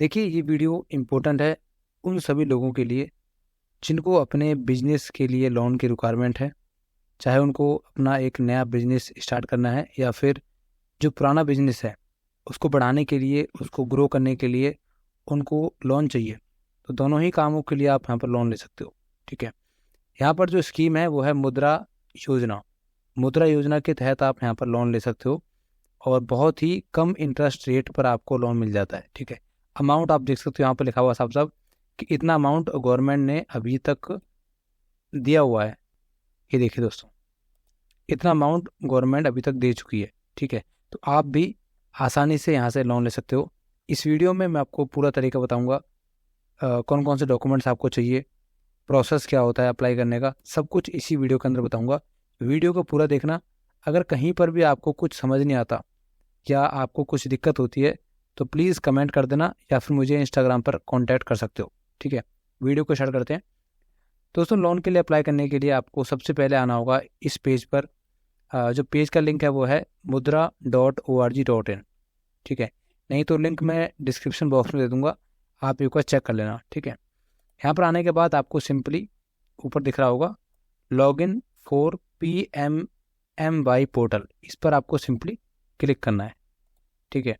देखिए, ये video important है उन सभी लोगों के लिए जिनको अपने बिजनेस के लिए लोन की रिक्वायरमेंट है, चाहे उनको अपना एक नया बिजनेस स्टार्ट करना है या फिर जो पुराना बिजनेस है उसको बढ़ाने के लिए, उसको ग्रो करने के लिए उनको लोन चाहिए। तो दोनों ही कामों के लिए आप यहाँ पर लोन ले सकते हो। ठीक है, यहाँ पर जो स्कीम है वो है मुद्रा योजना। मुद्रा योजना के तहत आप यहाँ पर लोन ले सकते हो और बहुत ही कम इंटरेस्ट रेट पर आपको लोन मिल जाता है। ठीक है, अमाउंट आप देख सकते हो यहाँ पर लिखा हुआ साफ साफ कि इतना अमाउंट गवर्नमेंट ने अभी तक दिया हुआ है। ये देखिए दोस्तों, इतना अमाउंट गवर्नमेंट अभी तक दे चुकी है। ठीक है, तो आप भी आसानी से यहाँ से लोन ले सकते हो। इस वीडियो में मैं आपको पूरा तरीका बताऊंगा, कौन कौन से डॉक्यूमेंट्स आपको चाहिए, प्रोसेस क्या होता है अप्लाई करने का, सब कुछ इसी वीडियो के अंदर बताऊंगा। वीडियो को पूरा देखना। अगर कहीं पर भी आपको कुछ समझ नहीं आता या आपको कुछ दिक्कत होती है तो प्लीज़ कमेंट कर देना या फिर मुझे इंस्टाग्राम पर कांटेक्ट कर सकते हो। ठीक है, वीडियो को स्टार्ट करते हैं। दोस्तों, लोन के लिए अप्लाई करने के लिए आपको सबसे पहले आना होगा इस पेज पर। जो पेज का लिंक है वो है mudra.org.in। ठीक है, नहीं तो लिंक मैं डिस्क्रिप्शन बॉक्स में दे दूंगा, आप एक बार चेक कर लेना। ठीक है, यहाँ पर आने के बाद आपको सिंपली ऊपर दिख रहा होगा लॉगिन फॉर PMMY पोर्टल, इस पर आपको सिंपली क्लिक करना है। ठीक है,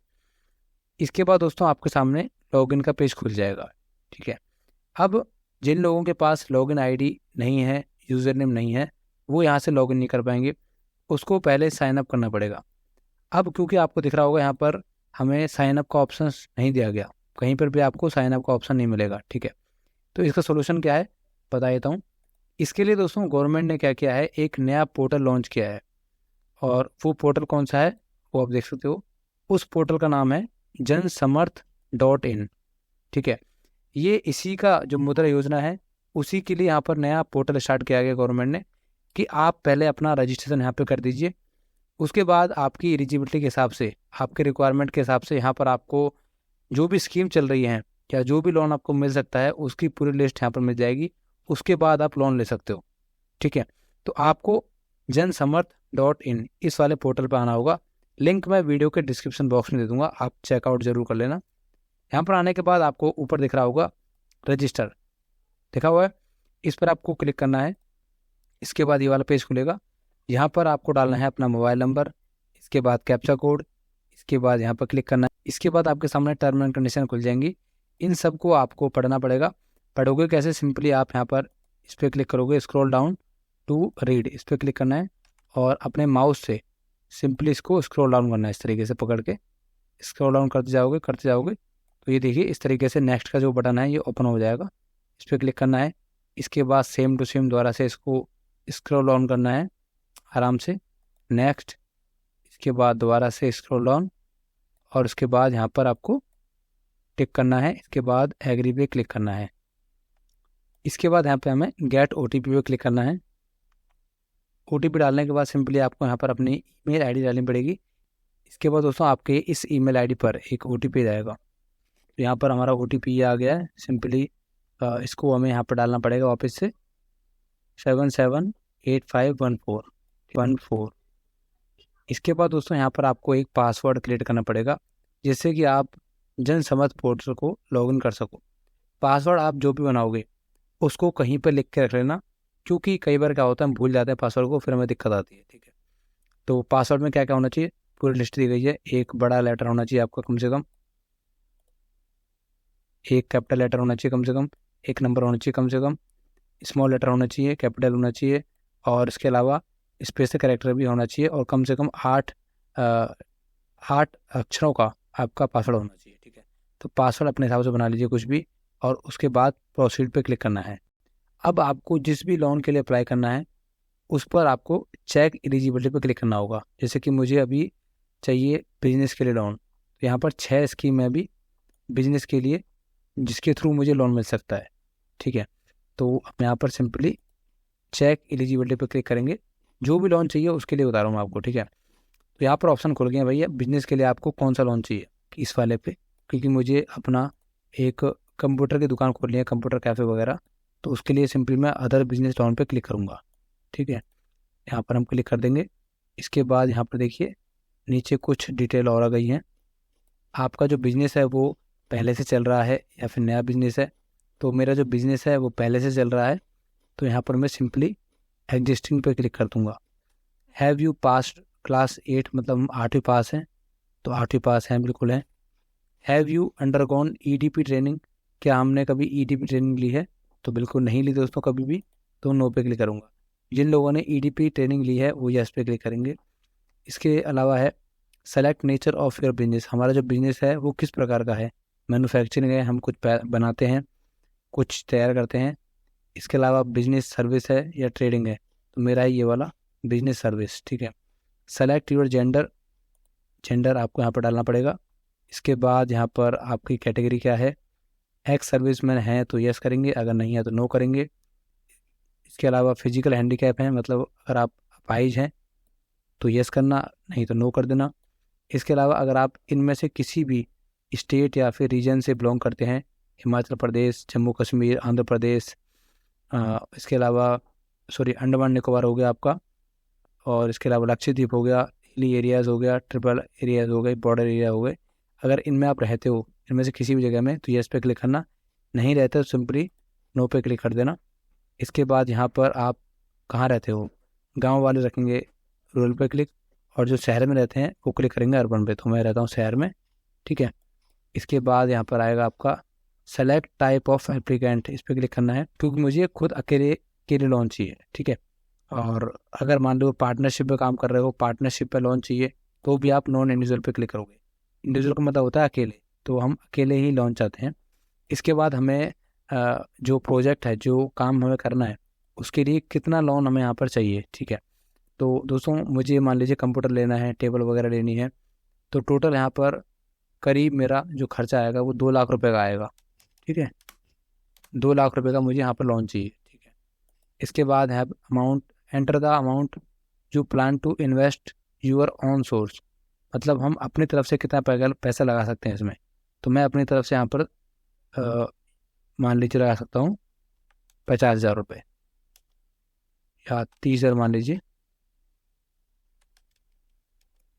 इसके बाद दोस्तों आपके सामने लॉगिन का पेज खुल जाएगा। ठीक है, अब जिन लोगों के पास लॉगिन आईडी नहीं है, यूज़र नेम नहीं है, वो यहाँ से लॉगिन नहीं कर पाएंगे, उसको पहले साइन अप करना पड़ेगा। अब क्योंकि आपको दिख रहा होगा यहाँ पर हमें साइन अप का ऑप्शन नहीं दिया गया, कहीं पर भी आपको साइन अप का ऑप्शन नहीं मिलेगा। ठीक है, तो इसका सोल्यूशन क्या है बता देता हूँ। इसके लिए दोस्तों गवर्नमेंट ने क्या किया है, एक नया पोर्टल लॉन्च किया है। और वो पोर्टल कौन सा है वो आप देख सकते हो। उस पोर्टल का नाम है जनसमर्थ.in। ठीक है, ये इसी का जो मुद्रा योजना है उसी के लिए यहाँ पर नया पोर्टल स्टार्ट किया गया गवर्नमेंट ने कि आप पहले अपना रजिस्ट्रेशन यहाँ पे कर दीजिए। उसके बाद आपकी एलिजिबिलिटी के हिसाब से, आपके रिक्वायरमेंट के हिसाब से यहाँ पर आपको जो भी स्कीम चल रही है या जो भी लोन आपको मिल सकता है उसकी पूरी लिस्ट यहाँ पर मिल जाएगी। उसके बाद आप लोन ले सकते हो। ठीक है, तो आपको जनसमर्थ.in इस वाले पोर्टल पर आना होगा। लिंक मैं वीडियो के डिस्क्रिप्शन बॉक्स में दे दूंगा, आप चेकआउट जरूर कर लेना। यहाँ पर आने के बाद आपको ऊपर दिख रहा होगा रजिस्टर, देखा हुआ है, इस पर आपको क्लिक करना है। इसके बाद ये वाला पेज खुलेगा। यहाँ पर आपको डालना है अपना मोबाइल नंबर, इसके बाद कैप्चा कोड, इसके बाद यहाँ पर क्लिक करना है। इसके बाद आपके सामने टर्म एंड कंडीशन खुल जाएंगी, इन सब को आपको पढ़ना पड़ेगा। पढ़ोगे कैसे, सिंपली आप यहाँ पर इस पर क्लिक करोगे, स्क्रॉल डाउन टू रीड, इस पर क्लिक करना है और अपने माउस से सिंपली इसको स्क्रॉल डाउन करना है, इस तरीके से पकड़ के स्क्रॉल डाउन करते जाओगे तो ये देखिए इस तरीके से नेक्स्ट का जो बटन है ये ओपन हो जाएगा। इस पर क्लिक करना है। इसके बाद सेम टू सेम दोबारा से इसको स्क्रॉल डाउन करना है आराम से, नेक्स्ट, इसके बाद दोबारा से स्क्रॉल डाउन और उसके बाद यहाँ पर आपको टिक करना है। इसके बाद एग्री पे क्लिक करना है। इसके बाद यहाँ पे हमें गेट OTP पे क्लिक करना है। OTP डालने के बाद सिंपली आपको यहाँ पर अपनी ईमेल आईडी डालनी पड़ेगी। इसके बाद दोस्तों आपके इस ईमेल आईडी पर एक OTP जाएगा। तो यहाँ पर हमारा OTP आ गया है। सिंपली इसको हमें यहाँ पर डालना पड़ेगा वापस से 778514। इसके बाद दोस्तों यहाँ पर आपको एक पासवर्ड क्रिएट करना पड़ेगा जिससे कि आप जनसमर्थ पोर्टल को लॉगिन कर सको। पासवर्ड आप जो भी बनाओगे उसको कहीं पर लिख के रख लेना, क्योंकि कई बार क्या होता है हम भूल जाते हैं पासवर्ड को, फिर हमें दिक्कत आती है। ठीक है, तो पासवर्ड में क्या क्या होना चाहिए पूरी लिस्ट दी गई है। एक बड़ा लेटर होना चाहिए आपका कम से कम, एक कैपिटल लेटर होना चाहिए कम से कम, एक नंबर होना चाहिए कम से कम, स्मॉल लेटर होना चाहिए, कैपिटल होना चाहिए और इसके अलावा स्पेशल कैरेक्टर भी होना चाहिए और कम से कम 8 अक्षरों का आपका पासवर्ड होना चाहिए। ठीक है, तो पासवर्ड अपने हिसाब से बना लीजिए कुछ भी और उसके बाद प्रोसीड पे क्लिक करना है। अब आपको जिस भी लोन के लिए अप्लाई करना है उस पर आपको चेक एलिजिबिलिटी पर क्लिक करना होगा। जैसे कि मुझे अभी चाहिए बिजनेस के लिए लोन, तो यहाँ पर 6 स्कीम है अभी बिजनेस के लिए जिसके थ्रू मुझे लोन मिल सकता है। ठीक है, तो हम यहाँ पर सिंपली चेक एलिजिबिलिटी पर क्लिक करेंगे। जो भी लोन चाहिए उसके लिए बता रहा हूँ मैं आपको। ठीक है, तो यहाँ पर ऑप्शन खुल गए हैं भैया, बिजनेस के लिए आपको कौन सा लोन चाहिए इस वाले पे, क्योंकि मुझे अपना एक कंप्यूटर की दुकान खोलनी है, कंप्यूटर कैफ़े वगैरह, तो उसके लिए सिंपली मैं अदर बिजनेस लोन पे क्लिक करूँगा। ठीक है, यहाँ पर हम क्लिक कर देंगे। इसके बाद यहाँ पर देखिए नीचे कुछ डिटेल और आ गई हैं। आपका जो बिजनेस है वो पहले से चल रहा है या फिर नया बिजनेस है। तो मेरा जो बिजनेस है वो पहले से चल रहा है, तो यहाँ पर मैं सिंपली एग्जिस्टिंग पे क्लिक कर दूंगा। हैव यू पास्ड क्लास 8, मतलब हम 8वीं पास हैं, तो 8वीं पास हैं, बिल्कुल हैं। Have you undergone EDP training, क्या हमने कभी EDP ट्रेनिंग ली है? तो बिल्कुल नहीं ली दोस्तों कभी भी, तो नो पे क्लिक करूँगा। जिन लोगों ने EDP ट्रेनिंग ली है वो यस पे क्लिक करेंगे। इसके अलावा है select nature of your business, हमारा जो बिजनेस है वो किस प्रकार का है। मैन्युफैक्चरिंग है, हम कुछ बनाते हैं, कुछ तैयार करते हैं। इसके अलावा बिजनेस सर्विस है या ट्रेडिंग है, तो मेरा है ये वाला बिजनेस सर्विस, ठीक है। सेलेक्ट योर जेंडर, जेंडर आपको यहाँ पर डालना पड़ेगा। इसके बाद यहाँ पर आपकी कैटेगरी क्या है, एक्स सर्विसमैन है तो यस करेंगे, अगर नहीं है तो नो करेंगे। इसके अलावा फिजिकल हैंडीकैप है, मतलब अगर आप अपाहिज हैं तो यस करना, नहीं तो नो कर देना। इसके अलावा अगर आप इनमें से किसी भी स्टेट या फिर रीजन से बिलोंग करते हैं, हिमाचल प्रदेश, जम्मू कश्मीर, आंध्र प्रदेश, इसके अलावा अंडमान निकोबार हो गया आपका, और इसके अलावा लक्षद्वीप हो गया, हिली एरियाज़ हो गया, ट्रिपल एरियाज़ हो गए, बॉर्डर एरिया हो गए, अगर इनमें आप रहते हो इनमें से किसी भी जगह में, तो यस पे क्लिक करना। नहीं रहते तो सिंपली नो पे क्लिक कर देना। इसके बाद यहाँ पर आप कहाँ रहते हो, गांव वाले रखेंगे रूरल पे क्लिक, और जो शहर में रहते हैं वो क्लिक करेंगे अर्बन पे, तो मैं रहता हूँ शहर में, ठीक है। इसके बाद यहाँ पर आएगा आपका सेलेक्ट टाइप ऑफ एप्लीकेंट, इस पर क्लिक करना है, क्योंकि मुझे खुद अकेले के लिए लोन चाहिए, ठीक है। और अगर मान लो पार्टनरशिप पे काम कर रहे हो, पार्टनरशिप पे लोन चाहिए, तो भी आप नॉन इंडिविजुअल पे क्लिक करोगे। इंडिविजुअल का मतलब होता है अकेले, तो हम अकेले ही लोन चाहते हैं। इसके बाद हमें जो प्रोजेक्ट है, जो काम हमें करना है, उसके लिए कितना लोन हमें यहाँ पर चाहिए, ठीक है। तो दोस्तों मुझे मान लीजिए कंप्यूटर लेना है, टेबल वगैरह लेनी है, तो टोटल यहाँ पर करीब मेरा जो खर्चा आएगा वो 2 लाख रुपए का आएगा, ठीक है। 2 लाख रुपए का मुझे यहाँ पर लोन चाहिए, ठीक है। इसके बाद है amount, enter the amount you plan to invest your on source, मतलब हम अपनी तरफ से कितना पैसा लगा सकते हैं इसमें। तो मैं अपनी तरफ से यहाँ पर मान लीजिए लगा सकता हूँ 50,000 रुपये या 30,000, मान लीजिए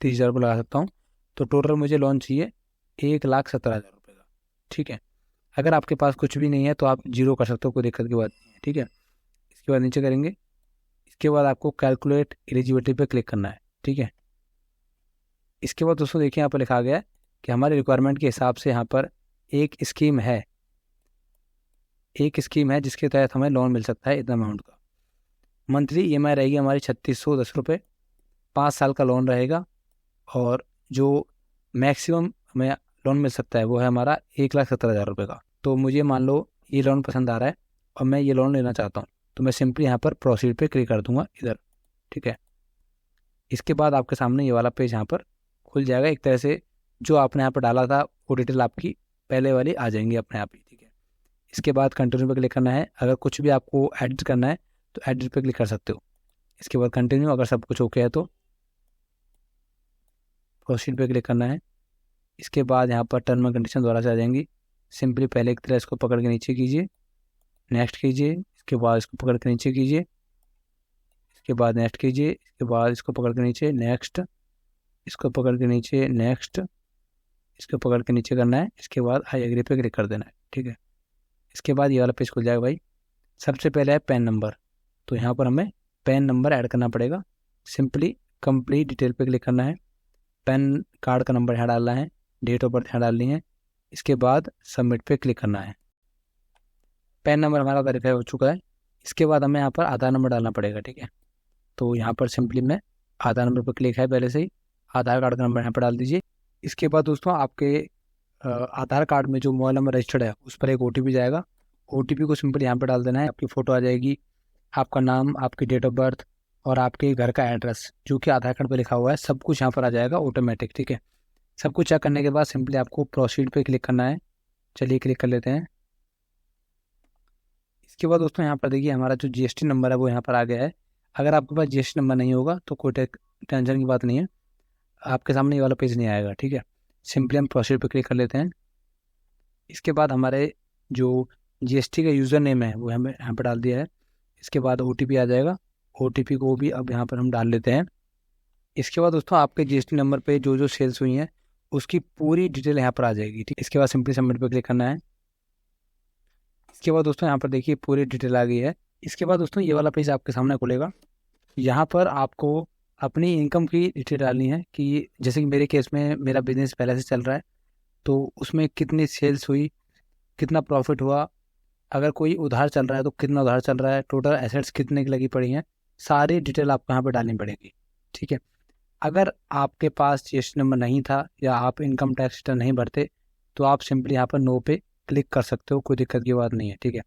30,000 रुपये लगा सकता हूँ। तो टोटल मुझे लोन चाहिए 1,17,000 रुपये का, ठीक है। अगर आपके पास कुछ भी नहीं है तो आप जीरो कर सकते हो, कोई दिक्कत की बात नहीं है, ठीक है। इसके बाद नीचे करेंगे। इसके बाद आपको कैलकुलेट एलिजिबिलिटी पे क्लिक करना है, ठीक है। इसके बाद दोस्तों देखिए यहाँ पर लिखा गया है कि हमारे रिक्वायरमेंट के हिसाब से यहाँ पर एक स्कीम है, जिसके तहत हमें लोन मिल सकता है इतना अमाउंट का। मंथली EMI रहेगी हमारी 3610 रुपये, 5 साल का लोन रहेगा, और जो मैक्सिमम हमें लोन मिल सकता है वो है हमारा 1,17,000 रुपये का। तो मुझे मान लो ये लोन पसंद आ रहा है और मैं ये लोन लेना चाहता हूँ, तो मैं सिंपली यहाँ पर प्रोसीड पे क्लिक कर दूंगा इधर, ठीक है। इसके बाद आपके सामने ये वाला पेज यहाँ पर खुल जाएगा। एक तरह से जो आपने यहाँ पर डाला था वो डिटेल आपकी पहले वाली आ जाएंगी अपने आप ही, ठीक है। इसके बाद कंटिन्यू पे क्लिक करना है। अगर कुछ भी आपको एडिट करना है तो एडिट पे क्लिक कर सकते हो। इसके बाद कंटिन्यू, अगर सब कुछ ओके है तो प्रोसीड पे क्लिक करना है। इसके बाद यहाँ पर टर्म एंड कंडीशन दोबारा से आ जाएंगी। सिंपली पहले की तरह इसको पकड़ के नीचे कीजिए, नेक्स्ट कीजिए, इसके बाद इसको पकड़ के नीचे कीजिए, इसके बाद नेक्स्ट कीजिए, इसके बाद इसको पकड़ के नीचे, नेक्स्ट, इसको पकड़ के नीचे, नेक्स्ट, इसको पकड़ के नीचे करना है। इसके बाद आई एग्री पे क्लिक कर देना है, ठीक है। इसके बाद ये वाला पेज खुल जाएगा भाई। सबसे पहले है पैन नंबर, तो यहाँ पर हमें पैन नंबर ऐड करना पड़ेगा। सिंपली कंप्लीट डिटेल पे क्लिक करना है, पैन कार्ड का नंबर यहाँ डालना है, डेट ऑफ बर्थ यहाँ डालनी है। इसके बाद सबमिट पे क्लिक करना है। पैन नंबर हमारा वेरीफाई हो चुका है। इसके बाद हमें यहाँ पर आधार नंबर डालना पड़ेगा, ठीक है। तो यहाँ पर सिंपली मैं आधार नंबर पर क्लिक है पहले से ही, आधार कार्ड का नंबर यहाँ पर डाल दीजिए। इसके बाद दोस्तों आपके आधार कार्ड में जो मोबाइल नंबर रजिस्टर्ड है उस पर एक OTP जाएगा। OTP को सिंपली यहाँ पर डाल देना है। आपकी फ़ोटो आ जाएगी, आपका नाम, आपकी डेट ऑफ बर्थ और आपके घर का एड्रेस जो कि आधार कार्ड पर लिखा हुआ है, सब कुछ यहाँ पर आ जाएगा ऑटोमेटिक, ठीक है। सब कुछ चेक करने के बाद सिंपली आपको प्रोसीड पे क्लिक करना है। चलिए क्लिक कर लेते हैं। इसके बाद दोस्तों यहाँ पर देखिए हमारा जो GST नंबर है वो यहाँ पर आ गया है। अगर आपके पास GST नंबर नहीं होगा तो कोई टेंशन की बात नहीं है, आपके सामने ये वाला पेज नहीं आएगा, ठीक है। सिंपली हम प्रोसीड पे क्लिक कर लेते हैं। इसके बाद हमारे जो GST का यूज़र नेम है वो हमें यहाँ पर डाल दिया है। इसके बाद OTP आ जाएगा, OTP को भी अब यहाँ पर हम डाल लेते हैं। इसके बाद दोस्तों आपके GST नंबर पे जो जो सेल्स हुई हैं उसकी पूरी डिटेल यहाँ पर आ जाएगी। ठीक, इसके बाद सिंपली सबमिट पर क्लिक करना है। इसके बाद दोस्तों यहाँ पर देखिए पूरी डिटेल आ गई है। इसके बाद दोस्तों ये वाला पेज आपके सामने खुलेगा। यहाँ पर आपको अपनी इनकम की डिटेल डालनी है कि जैसे कि मेरे केस में मेरा बिजनेस पहले से चल रहा है, तो उसमें कितनी सेल्स हुई, कितना प्रॉफिट हुआ, अगर कोई उधार चल रहा है तो कितना उधार चल रहा है, टोटल एसेट्स कितने की लगी पड़ी हैं, सारी डिटेल आपको यहाँ पर डालनी पड़ेगी। ठीक है, अगर आपके पास जीएसटी नंबर नहीं था या आप इनकम टैक्स रिटर्न नहीं भरते तो आप सिंपली यहाँ पर नो पे क्लिक कर सकते हो, कोई दिक्कत की बात नहीं है। ठीक है,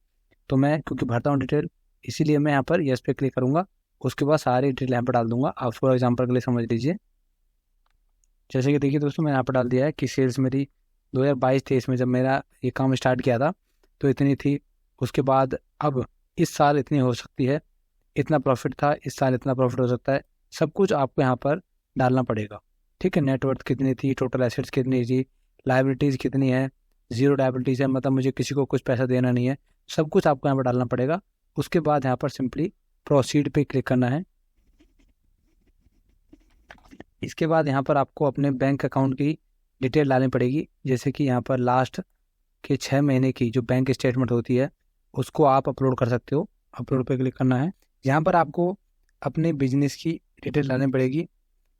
तो मैं क्योंकि भरता हूँ डिटेल, इसीलिए मैं यहाँ पर येस पे क्लिक करूँगा। उसके बाद सारी डिटेल यहाँ पर डाल दूंगा। आप फॉर एग्जाम्पल के लिए समझ लीजिए, जैसे कि देखिए दोस्तों मैंने यहाँ पर डाल दिया है कि सेल्स मेरी 2022-23 में जब मेरा ये काम स्टार्ट किया था तो इतनी थी, उसके बाद अब इस साल इतनी हो सकती है, इतना प्रॉफिट था, इस साल इतना प्रॉफिट हो सकता है, सब कुछ आपको यहाँ पर डालना पड़ेगा। ठीक है, नेटवर्थ कितनी थी, टोटल एसेट्स कितनी थी, लायबिलिटीज़ कितनी है, जीरो लायबिलिटीज़ है, मतलब मुझे किसी को कुछ पैसा देना नहीं है, सब कुछ आपको यहाँ पर डालना पड़ेगा। उसके बाद यहाँ पर सिंपली प्रोसीड पे क्लिक करना है। इसके बाद यहाँ पर आपको अपने बैंक अकाउंट की डिटेल डालनी पड़ेगी, जैसे कि यहाँ पर लास्ट के 6 महीने की जो बैंक स्टेटमेंट होती है उसको आप अपलोड कर सकते हो। अपलोड पे क्लिक करना है। यहाँ पर आपको अपने बिजनेस की डिटेल डालनी पड़ेगी।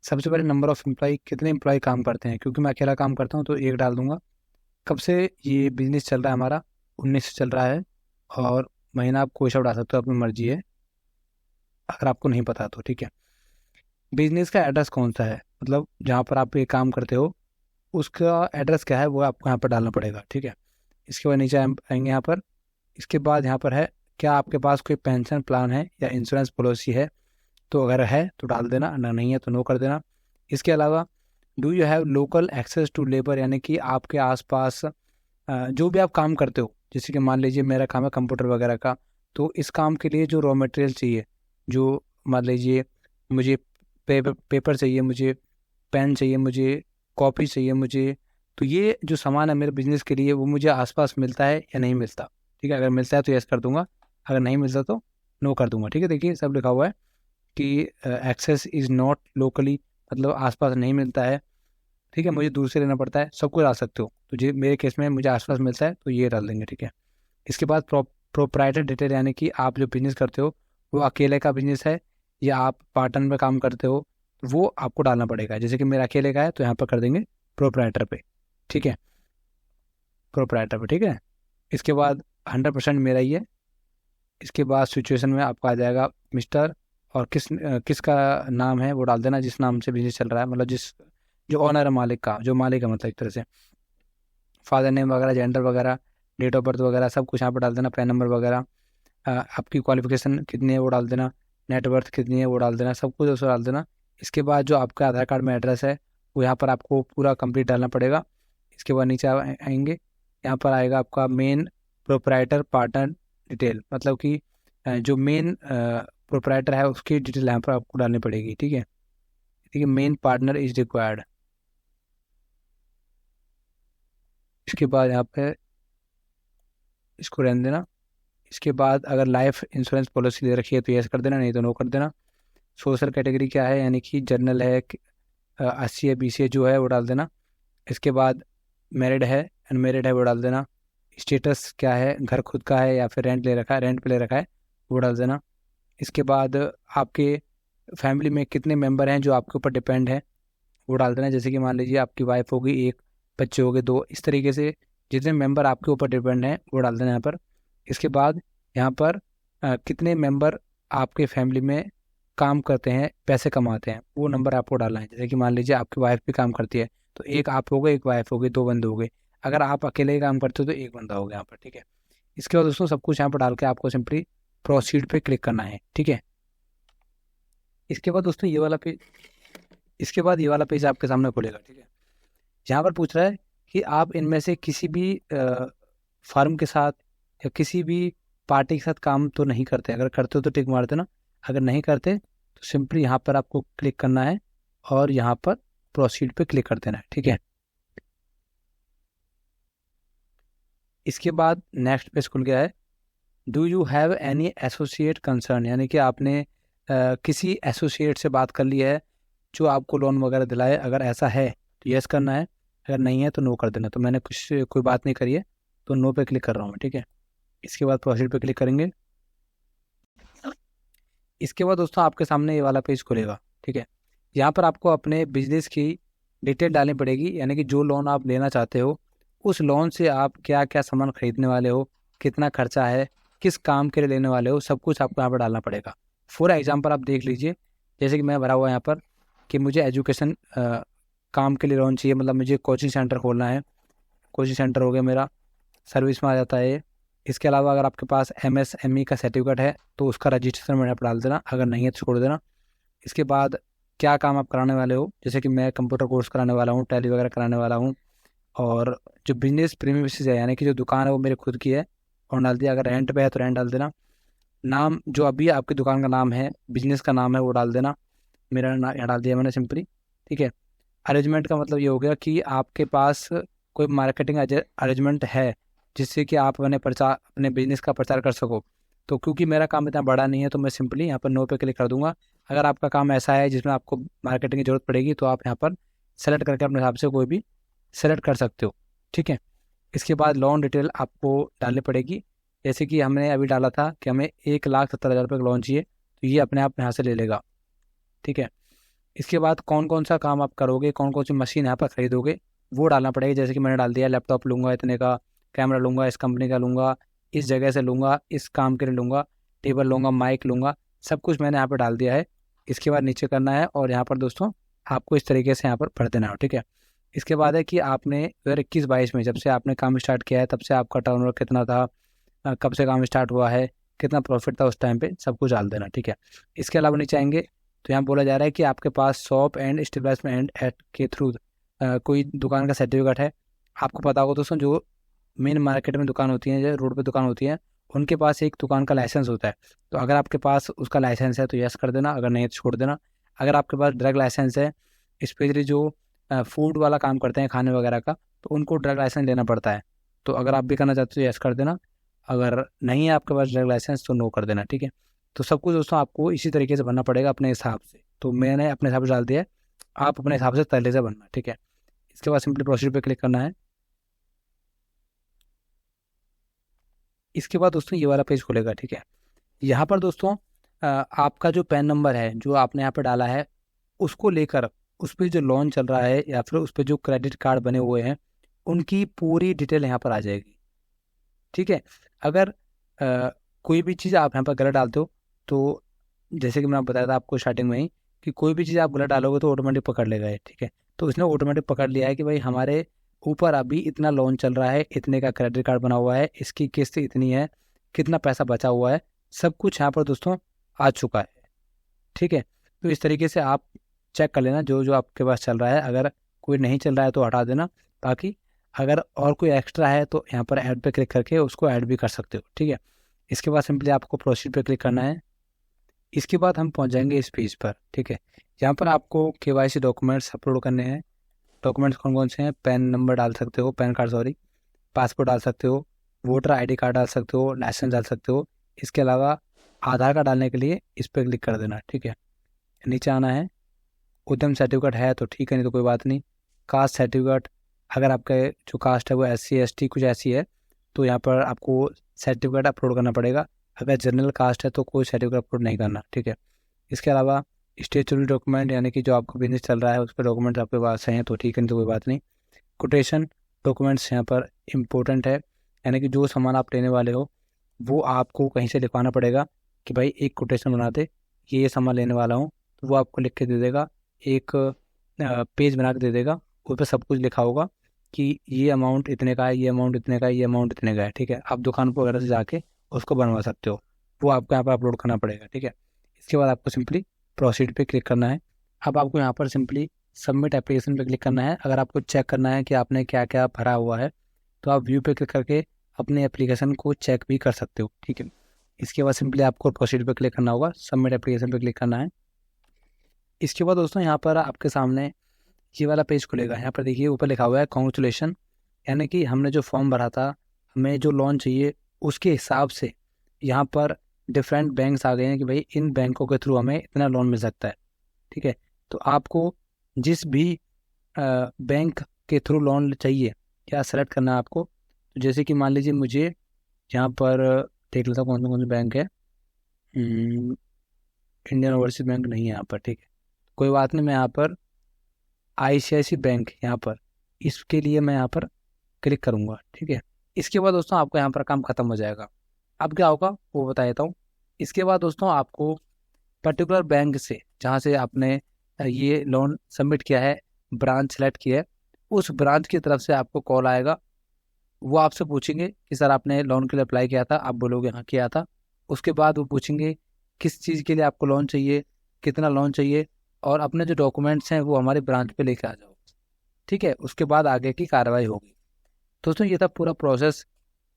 सबसे पहले नंबर ऑफ़ एम्प्लॉय, कितने एम्प्लॉय काम करते हैं, क्योंकि मैं अकेला काम करता हूँ तो एक डाल दूंगा। कब से ये बिजनेस चल रहा है हमारा, 19 से चल रहा है, और महीना आप कोई सा डाल सकते हो, अपनी मर्जी है अगर आपको नहीं पता तो। ठीक है, बिजनेस का एड्रेस कौन सा है, मतलब जहाँ पर आप ये काम करते हो उसका एड्रेस क्या है वो आपको यहाँ पर डालना पड़ेगा। ठीक है, इसके बाद नीचे आएंगे यहाँ पर। इसके बाद यहाँ पर है क्या आपके पास कोई पेंशन प्लान है या इंश्योरेंस पॉलिसी है, तो अगर है तो डाल देना, अगर नहीं है तो नो कर देना। इसके अलावा do you have local access to labour, यानी कि आपके आसपास जो भी आप काम करते हो, जैसे कि मान लीजिए मेरा काम है कंप्यूटर वगैरह का, तो इस काम के लिए जो रॉ मटेरियल चाहिए, जो मान लीजिए मुझे पेपर चाहिए, मुझे पेन चाहिए, मुझे कॉपी चाहिए मुझे, तो ये जो सामान है मेरे बिजनेस के लिए वो मुझे आसपास मिलता है या नहीं मिलता। ठीक है, अगर मिलता है तो यस कर दूंगा, अगर नहीं मिलता तो नो कर दूंगा। ठीक है, देखिए सब लिखा हुआ है कि एक्सेस इज़ नॉट लोकली, मतलब आसपास नहीं मिलता है। ठीक है, मुझे दूर से लेना पड़ता है, सब कुछ डाल सकते हो, तो जो मेरे केस में मुझे आसपास मिलता है तो ये डाल देंगे। ठीक है, इसके बाद प्रोप्राइटर डिटेल, यानी कि आप जो बिजनेस करते हो वो अकेले का बिजनेस है या आप पार्टनर में काम करते हो, वो आपको डालना पड़ेगा। जैसे कि मेरा अकेले का है तो यहाँ पर कर देंगे प्रोप्राइटर पे। ठीक है, प्रोप्राइटर पे। ठीक है, इसके बाद 100% मेरा ही है। इसके बाद सिचुएशन में आपका आ जाएगा मिस्टर, और किसका नाम है वो डाल देना, जिस नाम से बिजनेस चल रहा है, मतलब जिस जो ऑनर है, मालिक का, जो मालिक है, मतलब एक तरह से फादर नेम वगैरह, जेंडर वगैरह, डेट ऑफ बर्थ वगैरह सब कुछ यहाँ पर डाल देना, पैन नंबर वगैरह, आपकी क्वालिफिकेशन कितनी है वो डाल देना, नेटवर्थ कितनी है वो डाल देना, सब कुछ उसको डाल देना। इसके बाद जो आपका आधार कार्ड में एड्रेस है वो यहाँ पर आपको पूरा कंप्लीट डालना पड़ेगा। इसके बाद नीचे आएंगे, यहाँ पर आएगा आपका मेन प्रोप्राइटर पार्टनर डिटेल, मतलब कि जो मेन प्रोप्राइटर है उसकी डिटेल यहाँ पर आपको डालनी पड़ेगी। ठीक है, ठीक है, मेन पार्टनर इज रिक्वायर्ड। इसके बाद यहाँ पे इसको रहने देना। इसके बाद अगर लाइफ इंश्योरेंस पॉलिसी दे रखी है तो यस कर देना, नहीं तो नो कर देना। सोशल कैटेगरी क्या है, यानी कि जनरल है, 80 है, 20 है, जो है वो डाल देना। इसके बाद मैरिड है, अनमेरिड है वो डाल देना। स्टेटस क्या है, घर खुद का है या फिर रेंट ले रखा है, रेंट पे ले रखा है वो डाल देना। इसके बाद आपके फैमिली में कितने मेंबर हैं जो आपके ऊपर डिपेंड है वो डाल देना, जैसे कि मान लीजिए आपकी वाइफ होगी, एक बच्चे हो गए 2, इस तरीके से जितने मेंबर आपके ऊपर डिपेंड हैं वो डाल देना यहाँ पर। इसके बाद यहाँ पर कितने मेंबर आपके फैमिली में काम करते हैं, पैसे कमाते हैं, वो नंबर आपको डालना है। जैसे कि मान लीजिए आपकी वाइफ भी काम करती है तो एक आप हो गए, एक वाइफ हो गई, 2 बंदे हो गए। अगर आप अकेले ही काम करते हो तो एक बंदा हो गया यहाँ पर। ठीक है, इसके बाद दोस्तों सब कुछ यहाँ पर डाल के आपको सिंपली प्रोसीड पे क्लिक करना है। ठीक है, इसके बाद दोस्तों ये वाला पेज आपके सामने खुलेगा। ठीक है, यहाँ पर पूछ रहा है कि आप इनमें से किसी भी फर्म के साथ या किसी भी पार्टी के साथ काम तो नहीं करते, अगर करते हो तो टिक मार देना, अगर नहीं करते तो सिंपली यहाँ पर आपको क्लिक करना है और यहाँ पर प्रोसीड पे क्लिक कर देना है। ठीक है, इसके बाद नेक्स्ट पेज खुल गया है। Do you have any associate concern, यानी कि आपने किसी एसोसिएट से बात कर ली है जो आपको लोन वगैरह दिलाए, अगर ऐसा है तो यस करना है, अगर नहीं है तो नो कर देना। तो मैंने कोई बात नहीं करी है तो नो पे क्लिक कर रहा हूँ मैं, ठीक है। इसके बाद प्रोसीड पे क्लिक करेंगे। इसके बाद दोस्तों आपके सामने ये वाला पेज खुलेगा, ठीक है। यहाँ पर आपको अपने बिजनेस की डिटेल डालनी पड़ेगी, यानी कि जो लोन आप लेना चाहते हो उस लोन से आप क्या क्या सामान खरीदने वाले हो, कितना खर्चा है, किस काम के लिए लेने वाले हो, सब कुछ आपको यहाँ पर डालना पड़ेगा। फॉर एग्जाम्पल आप देख लीजिए, जैसे कि मैं भरा हुआ यहाँ पर कि मुझे एजुकेशन काम के लिए लोन चाहिए, मतलब मुझे कोचिंग सेंटर खोलना है। कोचिंग सेंटर हो गया मेरा, सर्विस में आ जाता है ये। इसके अलावा अगर आपके पास MSME का सर्टिफिकेट है तो उसका रजिस्ट्रेशन मैंने आप डाल देना, अगर नहीं है तो छोड़ देना। इसके बाद क्या काम आप कराने वाले हो, जैसे कि मैं कंप्यूटर कोर्स कराने वाला हूँ, टैली वगैरह कराने वाला हूँ। और जो बिजनेस प्रीमिसेस है, यानी कि जो दुकान है वो मेरे खुद की है, और डाल दिया। अगर रेंट पे है तो रेंट डाल देना। नाम जो अभी आपकी दुकान का नाम है, बिजनेस का नाम है, वो डाल देना। मेरा नाम यहाँ डाल दिया मैंने सिंपली, ठीक है। अरेंजमेंट का मतलब ये हो गया कि आपके पास कोई मार्केटिंग अरेंजमेंट है जिससे कि आप अपने बिजनेस का प्रचार कर सको। तो क्योंकि मेरा काम इतना बड़ा नहीं है तो मैं सिंपली यहाँ पर नो पे क्लिक कर दूंगा। अगर आपका काम ऐसा है जिसमें आपको मार्केटिंग की जरूरत पड़ेगी तो आप यहाँ पर सेलेक्ट करके अपने हिसाब से कोई भी सेलेक्ट कर सकते हो, ठीक है। इसके बाद लोन डिटेल आपको डालनी पड़ेगी, जैसे कि हमने अभी डाला था कि हमें 1,70,000 रुपये का लोन चाहिए, तो ये अपने आप यहाँ से ले लेगा, ठीक है। इसके बाद कौन कौन सा काम आप करोगे, कौन कौन सी मशीन यहाँ पर खरीदोगे, वो डालना पड़ेगा। जैसे कि मैंने डाल दिया लैपटॉप लूँगा इतने का, कैमरा लूँगा इस कंपनी का लूँगा, इस जगह से लूँगा, इस काम के लिए लूँगा, टेबल लूँगा, माइक लूँगा, सब कुछ मैंने यहाँ पर डाल दिया है। इसके बाद नीचे करना है और यहाँ पर दोस्तों आपको इस तरीके से यहाँ पर भर देना हो, ठीक है। इसके बाद है कि आपने 2021-22 में जब से आपने काम स्टार्ट किया है तब से आपका टर्नओवर कितना था, कब से काम स्टार्ट हुआ है, कितना प्रॉफिट था उस टाइम पे, सब कुछ डाल देना, ठीक है। इसके अलावा नीचे आएंगे तो यहाँ बोला जा रहा है कि आपके पास शॉप एंड एस्टेब्लिशमेंट एक्ट के थ्रू कोई दुकान का सर्टिफिकेट है। आपको पता होगा दोस्तों, जो मेन मार्केट में दुकान होती है, जो रोड पे दुकान होती है, उनके पास एक दुकान का लाइसेंस होता है। तो अगर आपके पास उसका लाइसेंस है तो यस कर देना, अगर नहीं है तो छोड़ देना। अगर आपके पास ड्रग लाइसेंस है, स्पेशली जो फूड वाला काम करते हैं खाने वगैरह का, तो उनको ड्रग लाइसेंस लेना पड़ता है। तो अगर आप भी करना चाहते हो तो यस कर देना, अगर नहीं है आपके पास ड्रग लाइसेंस तो नो कर देना, ठीक है। तो सब कुछ दोस्तों आपको इसी तरीके से भरना पड़ेगा अपने हिसाब से। तो मैंने अपने हिसाब से डाल दिया है, आप अपने हिसाब से पहले से भरना, ठीक है। इसके बाद सिंपली प्रोसीड पे क्लिक करना है। इसके बाद दोस्तों ये वाला पेज खुलेगा, ठीक है। यहाँ पर दोस्तों आपका जो पैन नंबर है जो आपने यहाँ पे डाला है, उसको लेकर उस पर जो लोन चल रहा है या फिर उस पर जो क्रेडिट कार्ड बने हुए हैं उनकी पूरी डिटेल यहाँ पर आ जाएगी, ठीक है। अगर कोई भी चीज़ आप यहाँ पर गलत डालते हो तो जैसे कि मैं बताया था आपको स्टार्टिंग में ही कि कोई भी चीज़ आप गलत डालोगे तो ऑटोमेटिक पकड़ लेगा ये, ठीक है। तो इसने ऑटोमेटिक पकड़ लिया है कि भाई हमारे ऊपर अभी इतना लोन चल रहा है, इतने का क्रेडिट कार्ड बना हुआ है, इसकी किस्त इतनी है, कितना पैसा बचा हुआ है, सब कुछ यहाँ पर दोस्तों आ चुका है, ठीक है। तो इस तरीके से आप चेक कर लेना जो जो आपके पास चल रहा है। अगर कोई नहीं चल रहा है तो हटा देना, बाकी अगर और कोई एक्स्ट्रा है तो यहाँ पर ऐड पे क्लिक करके उसको ऐड भी कर सकते हो, ठीक है। इसके बाद सिंपली आपको प्रोसीड पे क्लिक करना है। इसके बाद हम पहुँच जाएंगे इस पेज पर, ठीक है। यहाँ पर आपको KYC डॉक्यूमेंट्स अपलोड करने हैं। डॉक्यूमेंट्स कौन कौन से हैं, पैन नंबर डाल सकते हो, पैन कार्ड सॉरी, पासपोर्ट डाल सकते हो, वोटर ID कार्ड डाल सकते हो, लाइसेंस डाल सकते हो। इसके अलावा आधार कार्ड डालने के लिए इस पर क्लिक कर देना, ठीक है। नीचे आना है, उद्यम सर्टिफिकेट है तो ठीक है, नहीं तो कोई बात नहीं। कास्ट सर्टिफिकेट, अगर आपका जो कास्ट है वो SC ST कुछ ऐसी है तो यहाँ पर आपको सर्टिफिकेट अपलोड करना पड़ेगा। अगर जनरल कास्ट है तो कोई सर्टिफिकेट अपलोड नहीं करना, ठीक है। इसके अलावा स्टेचुरी डॉक्यूमेंट, यानी कि जो आपका बिजनेस चल रहा है उसके डॉक्यूमेंट आपके पास हैं तो ठीक है, नहीं तो कोई बात नहीं। कोटेशन डॉक्यूमेंट्स यहाँ पर इम्पोर्टेंट है, यानी कि जो सामान आप लेने वाले हो वो आपको कहीं से लिखवाना पड़ेगा कि भाई एक कोटेशन बना दे, ये सामान लेने वाला हूँ, तो वो आपको लिख के दे देगा। एक पेज बना के दे देगा, उस पर सब कुछ लिखा होगा कि ये अमाउंट इतने का है, ये अमाउंट इतने का है, ये अमाउंट इतने का है, ठीक है। आप दुकान पर वगैरह से जाके उसको बनवा सकते हो, वो आपको यहाँ पर अपलोड करना पड़ेगा, ठीक है। इसके बाद आपको सिंपली प्रोसीड पे क्लिक करना है। अब आपको यहाँ पर सिंपली सबमिट एप्लीकेशन पे क्लिक करना है। अगर आपको चेक करना है कि आपने क्या क्या भरा हुआ है तो आप व्यू पे क्लिक करके अपने एप्लीकेशन को चेक भी कर सकते हो, ठीक है। इसके बाद सिंपली आपको प्रोसीड पे क्लिक करना होगा, सबमिट एप्लीकेशन पे क्लिक करना है। इसके बाद दोस्तों यहाँ पर आपके सामने ये वाला पेज खुलेगा। यहाँ पर देखिए ऊपर लिखा हुआ है कॉन्ग्रेचुलेशन, यानी कि हमने जो फॉर्म भरा था, हमें जो लोन चाहिए उसके हिसाब से यहाँ पर डिफरेंट बैंक्स आ गए हैं कि भाई इन बैंकों के थ्रू हमें इतना लोन मिल सकता है, ठीक है। तो आपको जिस भी बैंक के थ्रू लोन चाहिए, क्या सेलेक्ट करना है आपको। तो जैसे कि मान लीजिए मुझे यहाँ पर देख लेता हूँ कौन से बैंक है। इंडियन ओवरसीज बैंक नहीं है यहाँ पर, ठीक है, कोई बात नहीं। मैं यहाँ पर ICICI बैंक, यहाँ पर इसके लिए मैं यहाँ पर क्लिक करूँगा, ठीक है। इसके बाद दोस्तों आपका यहाँ पर काम खत्म हो जाएगा। अब क्या होगा वो बता देता हूँ। इसके बाद दोस्तों आपको पर्टिकुलर बैंक से, जहाँ से आपने ये लोन सबमिट किया है, ब्रांच सेलेक्ट किया है, उस ब्रांच की तरफ से आपको कॉल आएगा। वो आपसे पूछेंगे कि सर आपने लोन के लिए अप्लाई किया था, आप बोलोगे हाँ किया था। उसके बाद वो पूछेंगे किस चीज़ के लिए आपको लोन चाहिए, कितना लोन चाहिए, और अपने जो डॉक्यूमेंट्स हैं वो हमारे ब्रांच पे लेके आ जाओ, ठीक है। उसके बाद आगे की कार्रवाई होगी। दोस्तों ये था पूरा प्रोसेस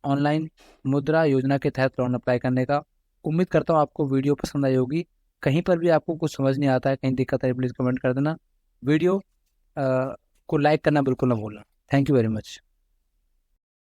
ऑनलाइन मुद्रा योजना के तहत लोन अप्लाई करने का। उम्मीद करता हूँ आपको वीडियो पसंद आई होगी। कहीं पर भी आपको कुछ समझ नहीं आता है, कहीं दिक्कत है, प्लीज़ कमेंट कर देना। वीडियो को लाइक करना बिल्कुल ना भूलना। Thank you very much.